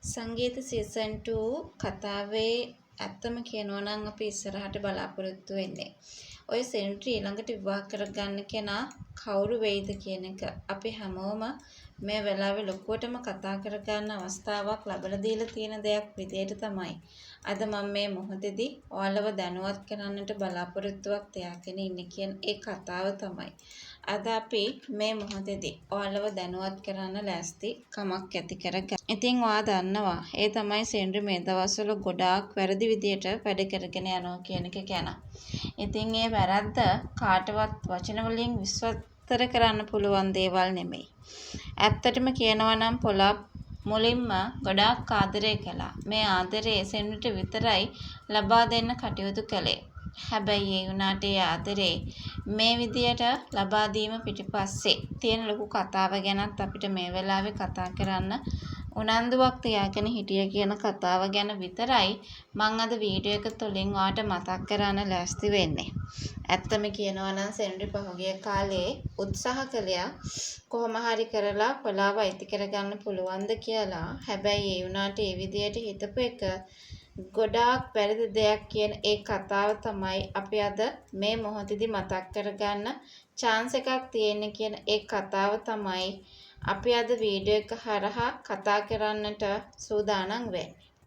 සංගීත සීසන් 2 කතාවේ ඇත්තම කියනවා නම් අපි ඉස්සරහට බලාපොරොත්තු වෙන්නේ. ඔය සෙන්ට්‍රි ඊළඟට විවාහ කරගන්න කෙනා කවුරු වෙයිද කියන එක අපි හැමෝම මේ වෙලාවේ ලොකුවටම කතා කරගන්න අවස්ථාවක් ලැබලා දීලා තියෙන දෙයක් විදියට තමයි අද මම මේ මොහොතේදී ඔයාලව දැනුවත් කරන්නට බලාපොරොත්තුවක් තියාගෙන ඉන්නේ කියන ඒ කතාව තමයි. අද අපි මේ මොහොතේදී ඔයාලව දැනුවත් කරන්න ලෑස්ති කමක් ඇති කරගන්න. ඉතින් ඔයා දන්නවා ඒ තමයි සෙන්ඩ්‍රි මේ දවස්වල ගොඩාක් වැරදි විදියට වැඩ කරගෙන යනවා කියන එක ගැන. ඉතින් ඒ වැරද්ද කාටවත් වචන වලින් විශ්වස්තර කරන්න පුළුවන් දේවල් නෙමෙයි. ඇත්තටම කියනවා නම් පොළොප් මුලින්ම ගොඩාක් ආදරය කළා. මේ ආදරේ සෙන්ඩ්‍රිට විතරයි ලබා දෙන්න කටයුතු කළේ. හැබැයි ඒ වුණාට ඒ ආදරේ මේ විදියට ලබා දීම පිටිපස්සේ තියෙන ලොකු කතාව ගැනත් අපිට මේ වෙලාවේ කතා කරන්න උනන්දුවක් තියාගෙන හිටිය කියන කතාව ගැන විතරයි මම අද වීඩියෝ එක තුලින් ඔයාලට මතක් කරන්න ලෑස්ති වෙන්නේ. ඇත්තම කියනවා නම් සෙන්ඩ්‍රි පහුගිය කාලේ උත්සාහ කළා කොහොම හරි කරලා පොළාව අයිති කරගන්න පුළුවන්ද කියලා. හැබැයි ඒ වුණාට ඒ විදියට හිතපු එක ගොඩාක් වැරදි දෙයක් කියන ඒ කතාව තමයි අපි අද මේ මොහොතේදී මතක් කරගන්න chance එකක් තියෙන කියන ඒ කතාව තමයි අපි අද වීඩියෝ එක හරහා කතා කරන්නට සූදානම් වෙන්නේ.